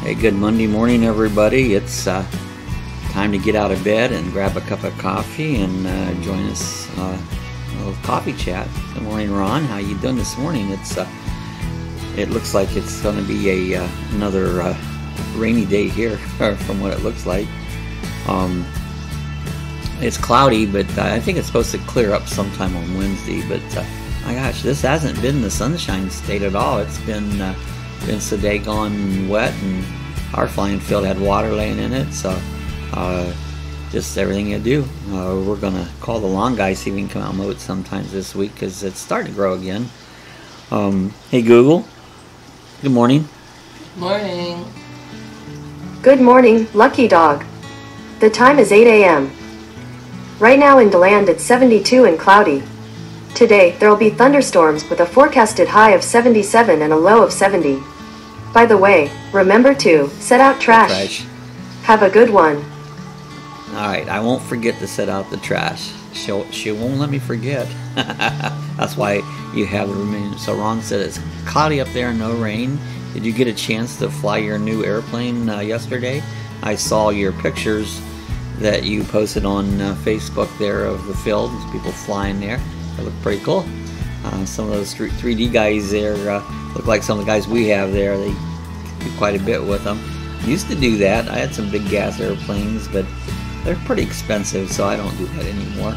Hey, good Monday morning, everybody. It's time to get out of bed and grab a cup of coffee and join us a little coffee chat. Good morning, Ron. How you doing this morning? It looks like it's going to be another rainy day here, from what it looks like. It's cloudy, but I think it's supposed to clear up sometime on Wednesday. But my gosh, this hasn't been the sunshine state at all. It's been so daggone wet, and our flying field had water laying in it. So just everything you do. We're gonna call the lawn guy, see if we can come out and mow it sometimes this week, because it's starting to grow again. Hey Google, good morning. Morning. Good morning, Lucky Dog. The time is 8 a.m. Right now in DeLand it's 72 and cloudy. Today, there will be thunderstorms with a forecasted high of 77 and a low of 70. By the way, remember to set out trash. Have a good one. Alright, I won't forget to set out the trash. She won't let me forget. That's why you have the remaining. So Ron said it's cloudy up there, no rain. Did you get a chance to fly your new airplane yesterday? I saw your pictures that you posted on Facebook there of the field, people flying there. They look pretty cool. Some of those 3D guys there look like some of the guys we have there. They do quite a bit with them. Used to do that. I had some big gas airplanes, but they're pretty expensive, so I don't do that anymore.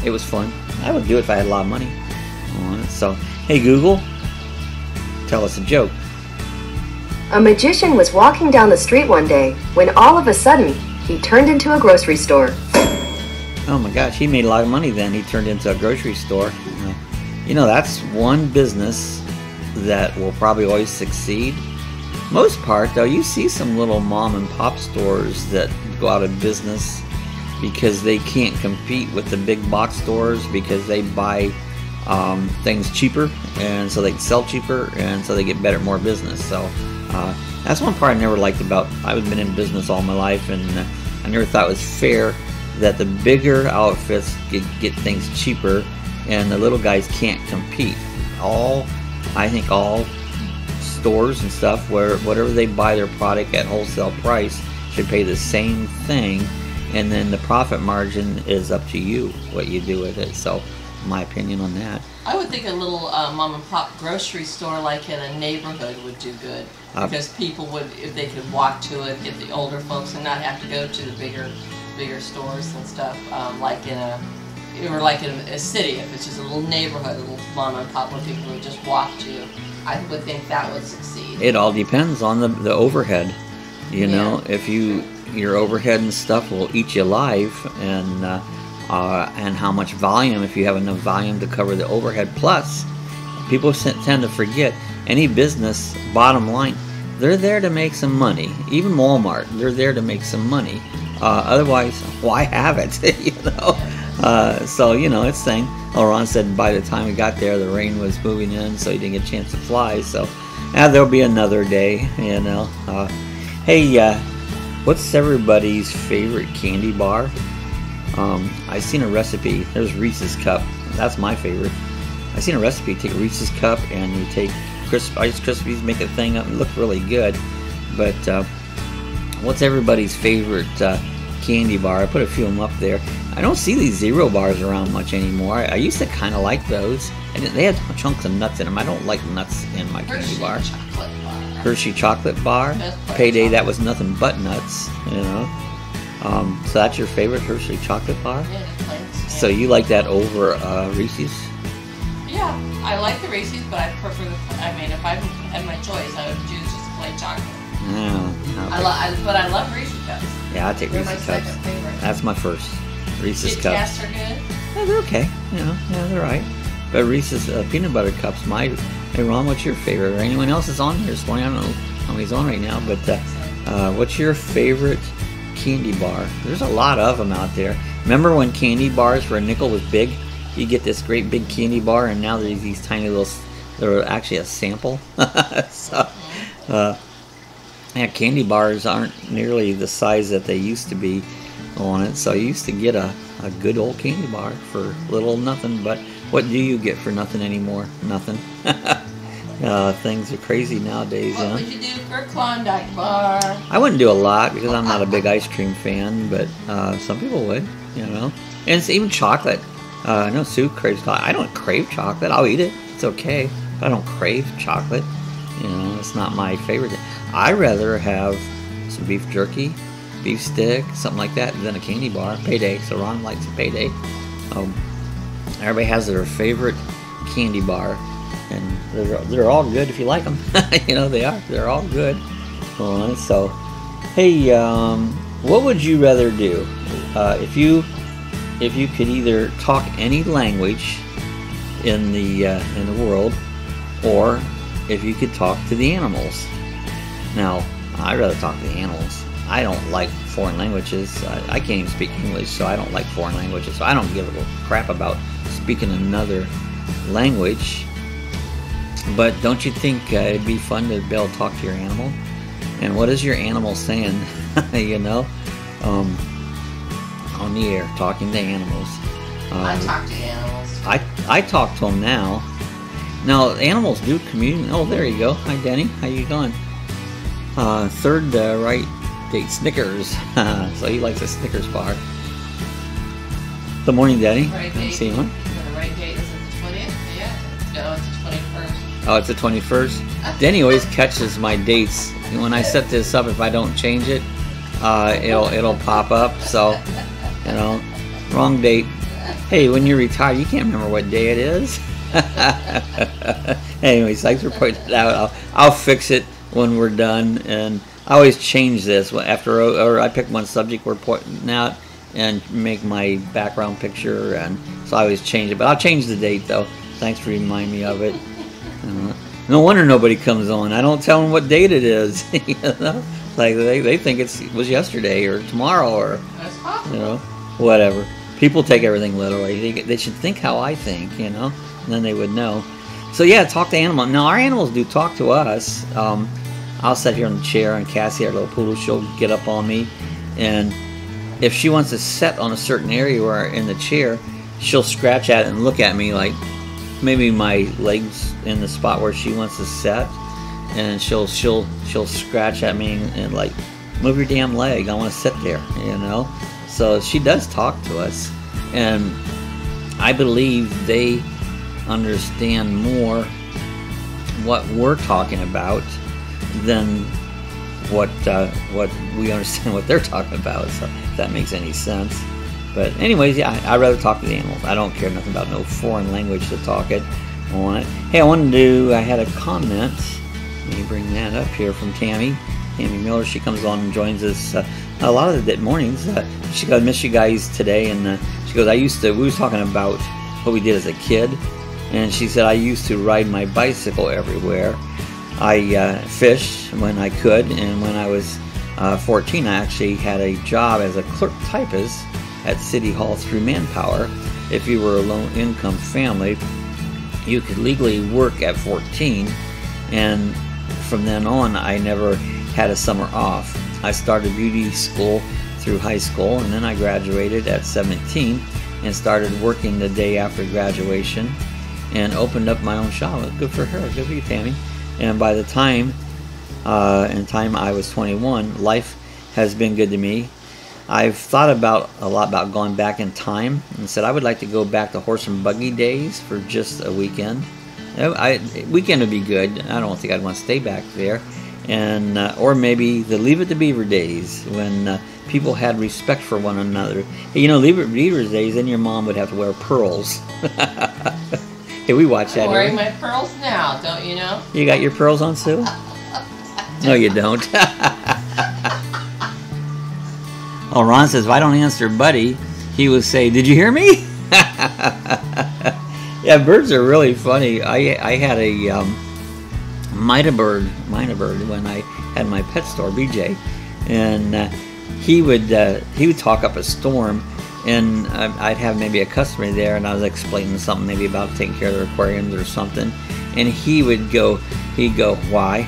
It was fun. I would do it if I had a lot of money on it. So, hey Google, tell us a joke. A magician was walking down the street one day when all of a sudden he turned into a grocery store. Oh my gosh, he made a lot of money then. He turned into a grocery store. You know, that's one business that will probably always succeed. Most part, though, you see some little mom and pop stores that go out of business because they can't compete with the big box stores, because they buy things cheaper, and so they can sell cheaper, and so they get better, more business. So that's one part I never liked about. I've been in business all my life, and I never thought it was fair that the bigger outfits get things cheaper and the little guys can't compete. I think all stores and stuff, where whatever they buy their product at wholesale price, should pay the same thing, and then the profit margin is up to you what you do with it. So my opinion on that. I would think a little mom and pop grocery store like in a neighborhood would do good, because people would, if they could walk to it, get the older folks and not have to go to the bigger stores and stuff, like in a city. If it's just a little neighborhood, a little mom and pop where people would just walk to, I would think that would succeed. It all depends on the overhead. You know, if your overhead and stuff will eat you alive, and how much volume, if you have enough volume to cover the overhead. Plus, people tend to forget, any business, bottom line, they're there to make some money. Even Walmart, they're there to make some money. Otherwise, why have it? You know. So you know, it's saying. Ron said by the time we got there, the rain was moving in, so he didn't get a chance to fly. So there'll be another day. You know. Hey, what's everybody's favorite candy bar? I seen a recipe. There's Reese's Cup. That's my favorite. I seen a recipe. Take a Reese's Cup and you take Ice Krispies, make a thing up, and look really good. But what's everybody's favorite candy bar? I put a few of them up there. I don't see these zero bars around much anymore. I used to kind of like those, and they had chunks of nuts in them. I don't like nuts in my candy bar. Hershey chocolate bar. Payday, that was nothing but nuts. You know. So that's your favorite Hershey chocolate bar? Yeah. So you like that over Reese's? Yeah, I like the Reese's, but I prefer if I had my choice, I would choose just plain chocolate. Okay. But I love Reese's Cups. Yeah, I take Reese's Cups. They're my second favorite. That's my first. Reese's Kit Cups. Kats are good. Yeah, they're okay. You know, yeah, they're right. But Reese's peanut butter cups, hey Ron, what's your favorite? Or anyone else is on here this morning? I don't know how many's on right now, but what's your favorite candy bar? There's a lot of them out there. Remember when candy bars for a nickel was big? You get this great big candy bar, and now there's these tiny little. They're actually a sample. So, yeah, candy bars aren't nearly the size that they used to be on it. So you used to get a good old candy bar for little nothing. But what do you get for nothing anymore? Nothing. Things are crazy nowadays. What would you do for a Klondike bar? I wouldn't do a lot because I'm not a big ice cream fan, but some people would, you know. And it's even chocolate. I know Sue craves chocolate. I don't crave chocolate. I'll eat it. It's okay. But I don't crave chocolate. You know, it's not my favorite thing. I'd rather have some beef jerky, beef stick, something like that, than a candy bar. Payday. So Ron likes a Payday. Everybody has their favorite candy bar, and they're all good if you like them. You know, they're all good. So, hey, what would you rather do if you could either talk any language in the world, or if you could talk to the animals? Now, I'd rather talk to the animals. I don't like foreign languages. I can't even speak English, so I don't like foreign languages. So I don't give a crap about speaking another language. But don't you think it'd be fun to be able to talk to your animal? And what is your animal saying? You know, on the air, talking to animals. I talk to animals. I talk to them now. Now animals do communicate. Oh, there you go. Hi, Denny. How you going? Third right date, Snickers. So he likes a Snickers bar. Good morning, Denny. Right date. See one. The right date is it the 20th? Yeah. No, it's the 21st. Oh, it's the 21st. Denny always catches my dates. And when I set this up, if I don't change it, it'll pop up. So, you know, wrong date. Hey, when you're retired, you can't remember what day it is. Anyways, thanks for pointing it out. I'll fix it when we're done. And I always change this after, or I pick one subject we're pointing out and make my background picture, and so I always change it. But I'll change the date though. Thanks for reminding me of it. No wonder nobody comes on. I don't tell them what date it is. You know, like they think it was yesterday or tomorrow or you know, whatever. People take everything literally. They should think how I think, you know, and then they would know. So yeah, talk to animals. Now our animals do talk to us. I'll sit here in the chair, and Cassie, our little poodle, she'll get up on me, and if she wants to sit on a certain area or in the chair, she'll scratch at it and look at me like maybe my legs in the spot where she wants to sit, and she'll scratch at me and like, move your damn leg, I want to sit there, you know. So she does talk to us, and I believe they understand more what we're talking about than what we understand what they're talking about. So if that makes any sense. But anyways, yeah, I'd rather talk to the animals. I don't care nothing about no foreign language to talk it on it. Hey, I had a comment. Let me bring that up here from Tammy Miller. She comes on and joins us a lot of the mornings. She goes, miss you guys today, and she goes, we was talking about what we did as a kid, and she said, I used to ride my bicycle everywhere. I fished when I could, and when I was 14, I actually had a job as a clerk typist at City Hall through Manpower. If you were a low-income family, you could legally work at 14, and from then on, I never had a summer off. I started beauty school through high school, and then I graduated at 17 and started working the day after graduation and opened up my own shop. Good for her. Good for you, Tammy. And by the time I was 21, life has been good to me. I've thought a lot about going back in time, and said I would like to go back to horse and buggy days for just a weekend. Weekend would be good. I don't think I'd want to stay back there. And or maybe the Leave It to Beaver days, when people had respect for one another. Hey, you know, Leave It to Beaver days, then your mom would have to wear pearls. Hey, we watch that. I'm wearing my pearls now, don't you know? You got your pearls on, Sue? No, you don't. Oh, Ron says, if I don't answer Buddy, he will say, did you hear me? Yeah, birds are really funny. I had a Mina bird when I had my pet store, BJ, and he would talk up a storm, and I'd have maybe a customer there, and I was explaining something maybe about taking care of their aquariums or something, and he'd go, why?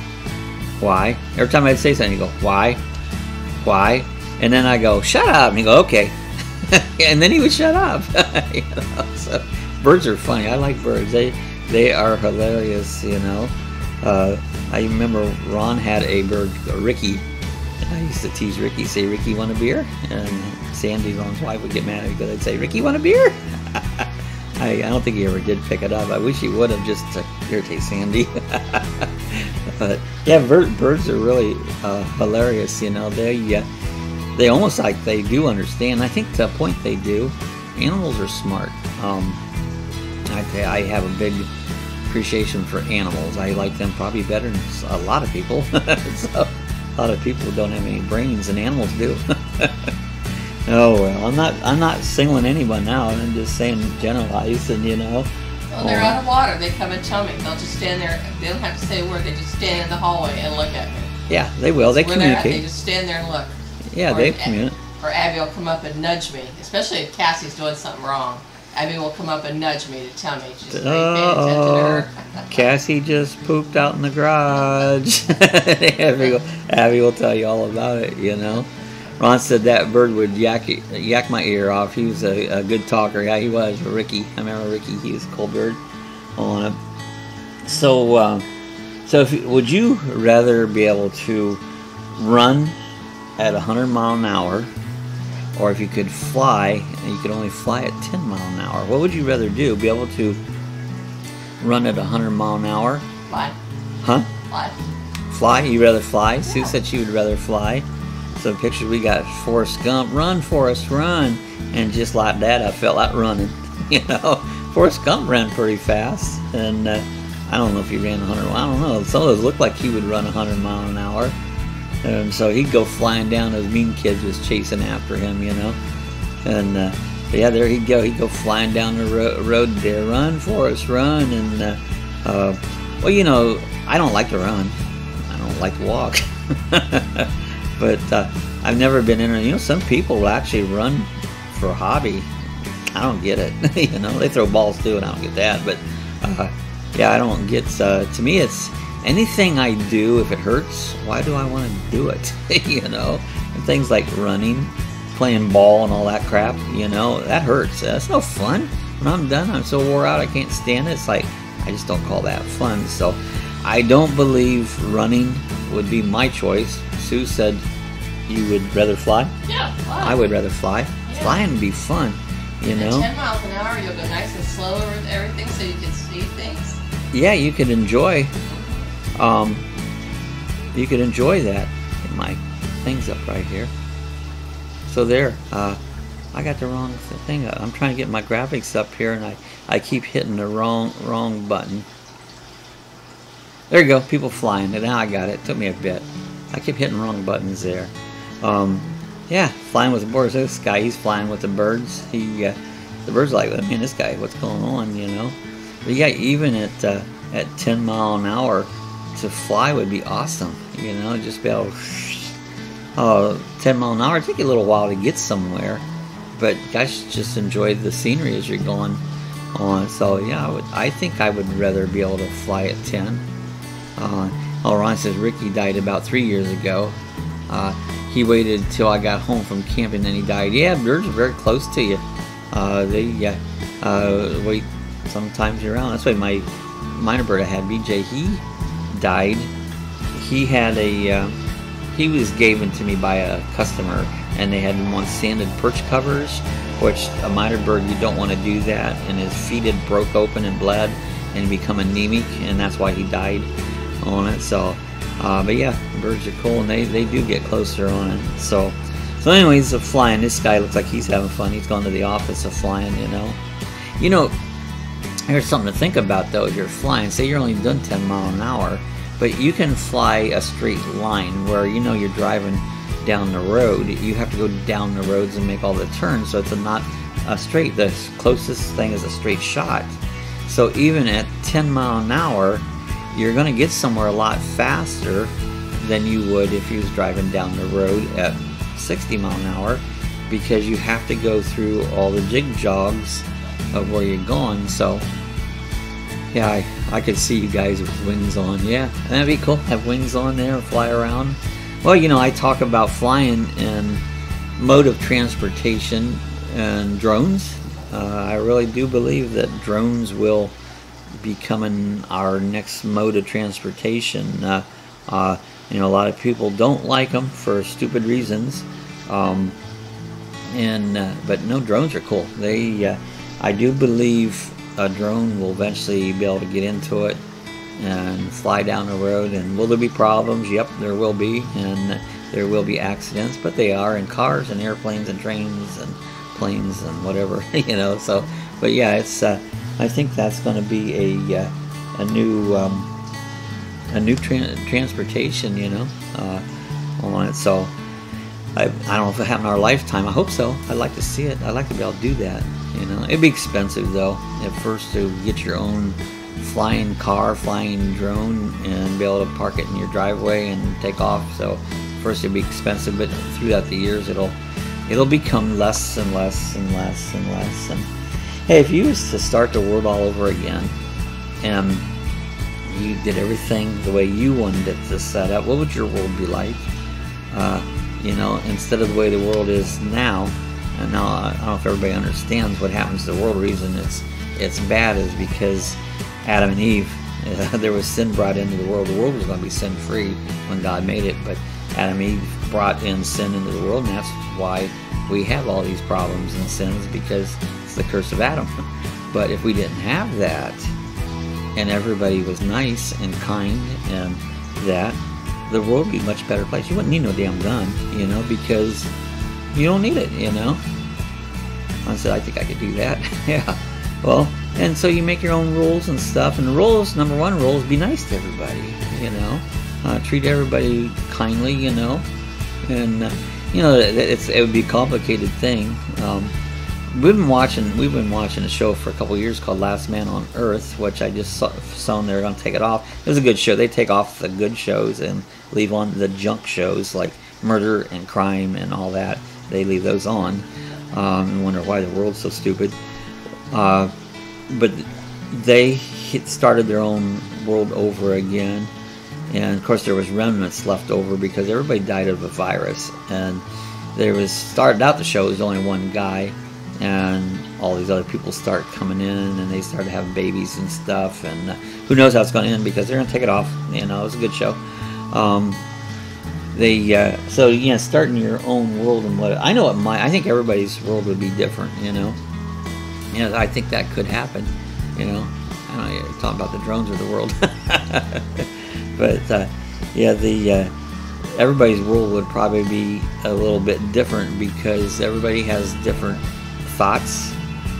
Every time I'd say something, he'd go, why? And then I go, shut up, and he'd go, okay. And then he would shut up. You know, so birds are funny. I like birds. They are hilarious, you know. I remember Ron had a bird, Ricky. I used to tease Ricky, say, "Ricky, want a beer?" And Sandy, Ron's wife, would get mad at me because I'd say, "Ricky, want a beer?" I don't think he ever did pick it up. I wish he would have, just to irritate Sandy. But yeah, birds are really hilarious. You know, they almost like they do understand. I think to a point they do. Animals are smart. I have a big appreciation for animals. I like them probably better than a lot of people. So, a lot of people don't have any brains, and animals do. Oh well, I'm not singling anyone out. I'm just saying generalizing, you know. Well, they're out of water. They come and tell me. They'll just stand there. They don't have to say a word. They just stand in the hallway and look at me. Yeah, they will. They communicate. They just stand there and look. Yeah, they communicate. Or Abby will come up and nudge me, especially if Cassie's doing something wrong. Abby will come up and nudge me to tell me. She's paying attention to her. Cassie just pooped out in the garage. Abby will tell you all about it, you know. Ron said that bird would yak my ear off. He was a good talker. Yeah, he was. Ricky. I remember Ricky. He was a cool bird on him. So, would you rather be able to run at 100 miles an hour, or if you could fly and you could only fly at 10 miles an hour? What would you rather do? Be able to run at 100 miles an hour? Fly. Huh? Fly. Fly? You rather fly? Yeah. Sue said she would rather fly. So pictures we got Forrest Gump, run Forrest, run, and just like that, I felt like running. You know, Forrest Gump ran pretty fast, and I don't know if he ran 100. I don't know. Some of those looked like he would run 100 miles an hour, and so he'd go flying down. Those mean kids was chasing after him, you know, and yeah, there he'd go. He'd go flying down the road there, run Forrest, run, and well, you know, I don't like to run. I don't like to walk. But I've never been in. You know, some people will actually run for a hobby. I don't get it. You know, they throw balls too, and I don't get that. But yeah, I don't get. To me, it's anything I do. If it hurts, why do I want to do it? You know, and things like running, playing ball, and all that crap. You know, that hurts. That's no fun. When I'm done, I'm so wore out, I can't stand it. It's like I just don't call that fun. So I don't believe running would be my choice. Sue said you would rather fly? Yeah, fly. I would rather fly. Yeah. Flying would be fun, you know? 10 miles an hour, you'll go nice and slow over everything so you can see things. Yeah, you could enjoy, that. Get my things up right here. So there, I got the wrong thing up. I'm trying to get my graphics up here, and I keep hitting the wrong button. There you go, people flying. And now I got it. Took me a bit. I keep hitting wrong buttons there. Yeah, flying with the birds. This guy, he's flying with the birds. The birds are like, man, this guy, what's going on, you know? But yeah, even at 10 miles an hour, to fly would be awesome, you know? Just be able to, 10 miles an hour, it'd take you a little while to get somewhere. But guys, just enjoy the scenery as you're going on. So yeah, I think I would rather be able to fly at 10. Ron says Ricky died about 3 years ago. He waited till I got home from camping, then he died. Yeah, birds are very close to you. They wait sometimes year round. That's why my minor bird I had, BJ, he died. He had he was given to me by a customer, and they had one sanded perch covers, which a minor bird, you don't want to do that, and his feet had broke open and bled and become anemic, and that's why he died on it. So but yeah, birds are cool, and they do get closer on it. So anyways, of flying, this guy looks like he's having fun. He's gone to the office of flying, you know. Here's something to think about though. If you're flying, say you're only doing 10 miles an hour, but you can fly a straight line where, you know, you're driving down the road. You have to go down the roads and make all the turns, so it's not a straight. The closest thing is a straight shot. So even at 10 miles an hour, you're going to get somewhere a lot faster than you would if you was driving down the road at 60 miles an hour, because you have to go through all the jig jogs of where you're going. So yeah, I could see you guys with wings on. Yeah, that'd be cool. Have wings on there and fly around. Well, you know, I talk about flying and mode of transportation and drones. I really do believe that drones will becoming our next mode of transportation. You know, a lot of people don't like them for stupid reasons, but no, drones are cool. I do believe a drone will eventually be able to get into it and fly down the road. And will there be problems? Yep, there will be, and there will be accidents, but they are in cars and airplanes and trains and planes and whatever, you know. So, but yeah, it's I think that's going to be a new transportation, you know, on it. So I don't know if it'll happen in our lifetime. I hope so. I'd like to see it. I'd like to be able to do that, you know. It'd be expensive though at first to get your own flying car, flying drone, and be able to park it in your driveway and take off. So first it'd be expensive, but throughout the years it'll become less and less and less and less. And hey, if you was to start the world all over again and you did everything the way you wanted it to set up, what would your world be like? You know, instead of the way the world is now. And now I don't know if everybody understands what happens to the world. The reason it's bad is because Adam and Eve, there was sin brought into the world. The world was going to be sin-free when God made it, but Adam and Eve brought in sin into the world, and that's why we have all these problems and sins, because it's the curse of Adam. But if we didn't have that, and everybody was nice and kind, and that, the world would be a much better place. You wouldn't need no damn gun, you know, because you don't need it, you know. I said, I think I could do that. Yeah. Well, and so you make your own rules and stuff, and the rules, number one rule is be nice to everybody, you know. Treat everybody kindly, you know. And, you know, it would be a complicated thing. We've been watching a show for a couple of years called Last Man on Earth, which I just saw they're going to take it off. It was a good show. They take off the good shows and leave on the junk shows like murder and crime and all that. They leave those on and wonder why the world's so stupid. But they started their own world over again. And of course there was remnants left over because everybody died of a virus. And started out the show, there was only one guy. And all these other people start coming in, and they start to have babies and stuff, and who knows how it's going to end, because they're going to take it off. You know, it was a good show. So yeah, starting your own world, and what I know, I think everybody's world would be different. You know, I think that could happen. You know, I don't know, you're talking about the drones or the world, but yeah, everybody's world would probably be a little bit different, because everybody has different thoughts.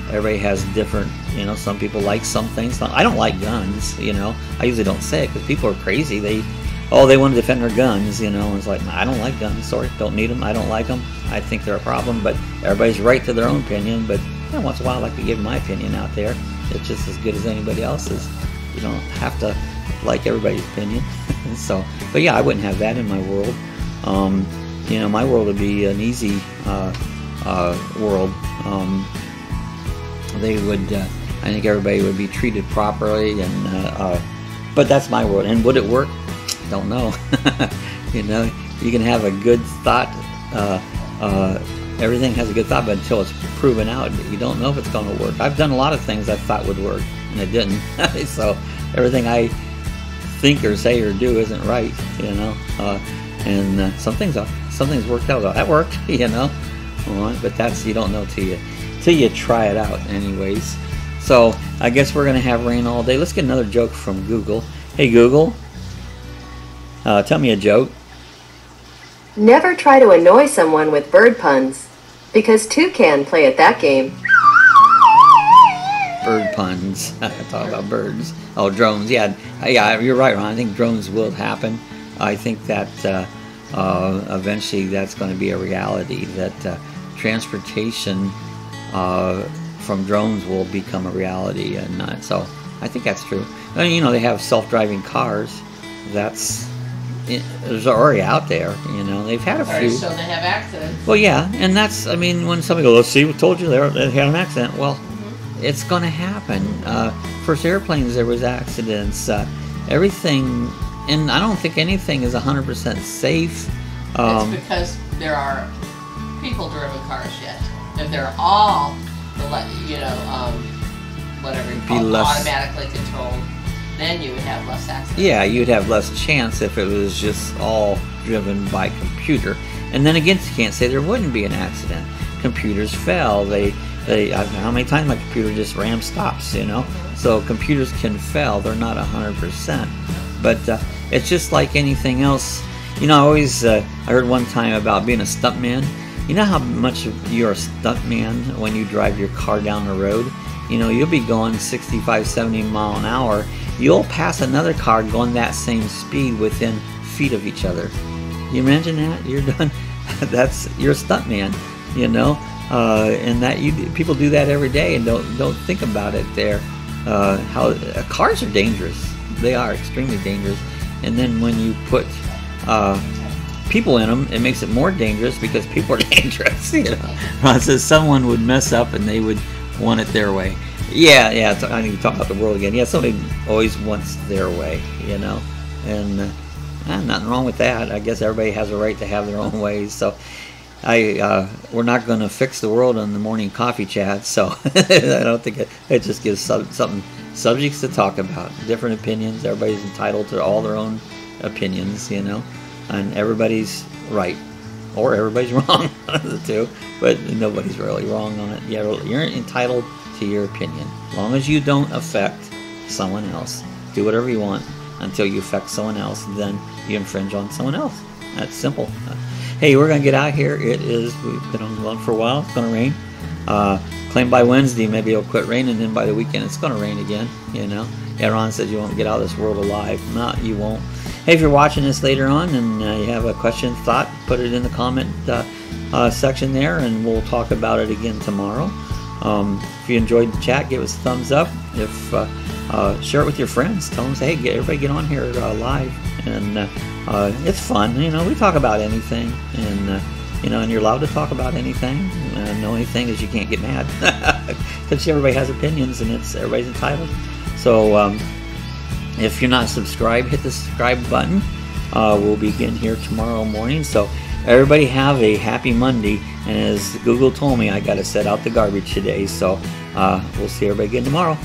Everybody has different, you know, some people like some things. I don't like guns, you know. I usually don't say it because people are crazy. They want to defend their guns, you know, and it's like, I don't like guns, sorry, don't need them, I don't like them, I think they're a problem. But everybody's right to their own opinion. But once in a while I like to give my opinion out there. It's just as good as anybody else's. You don't have to like everybody's opinion. So, but yeah, I wouldn't have that in my world. You know, my world would be an easy world. They would, I think everybody would be treated properly, and but that's my world. And would it work? Don't know. You know, you can have a good thought. Everything has a good thought, but until it's proven out, you don't know if it's going to work. I've done a lot of things I thought would work, and it didn't. So everything I think or say or do isn't right. You know, and something's worked out. That worked. You know. But you don't know till you try it out anyways. So I guess we're gonna have rain all day. Let's get another joke from Google. Hey Google, tell me a joke. Never try to annoy someone with bird puns, because two can play at that game. Bird puns. Talk about birds. Oh, drones. Yeah, you're right, Ron. I think drones will happen. I think that eventually that's going to be a reality, that transportation from drones will become a reality. And so I think that's true. And, you know, they have self-driving cars. There's already out there. You know, they've had a few. So they have accidents. Well, yeah, and that's, I mean, when somebody goes, let's see, we told you they had an accident. Well, it's going to happen. First airplanes, there was accidents. Everything, and I don't think anything is 100% safe. It's because there are people-driven cars yet. If they're all, whatever you Be call it, less- automatically controlled, then you would have less accidents. Yeah, you'd have less chance if it was just all driven by computer. And then again, you can't say there wouldn't be an accident. Computers fail. How many times my computer just ram stops, you know? So computers can fail. They're not 100%. But it's just like anything else. You know, I heard one time about being a stuntman. You know how much you're a stuntman when you drive your car down the road? You know, you'll be going 65, 70 mile an hour. You'll pass another car going that same speed within feet of each other. You imagine that? You're done. You're a stuntman, you know? And people do that every day and don't think about it there. Cars are dangerous. They are extremely dangerous. And then when you put people in them, it makes it more dangerous because people are dangerous. You know, Ron says someone would mess up and they would want it their way. Yeah. I need to talk about the world again. Yeah, somebody always wants their way. You know, and nothing wrong with that. I guess everybody has a right to have their own ways. So, we're not going to fix the world on the morning coffee chat. So I don't think it just gives something subjects to talk about. Different opinions. Everybody's entitled to all their own opinions. You know. And everybody's right, or everybody's wrong, one of the two, but nobody's really wrong on it. You're entitled to your opinion. As long as you don't affect someone else, do whatever you want until you affect someone else, then you infringe on someone else. That's simple. Hey, we're going to get out here. We've been on the run for a while. It's going to rain. Claim by Wednesday, maybe it'll quit raining, and then by the weekend it's going to rain again, you know. Ron says you won't get out of this world alive. No, you won't. Hey, if you're watching this later on and you have a question, thought, put it in the comment section there, and we'll talk about it again tomorrow. If you enjoyed the chat, give us a thumbs up. Share it with your friends. Tell them, say, hey, everybody get on here live. And it's fun. You know, we talk about anything. And, and you're allowed to talk about anything. The only thing is you can't get mad. Because everybody has opinions and everybody's entitled. So, if you're not subscribed, hit the subscribe button. We'll begin here tomorrow morning. So everybody have a happy Monday. And as Google told me, I got to set out the garbage today. So we'll see everybody again tomorrow.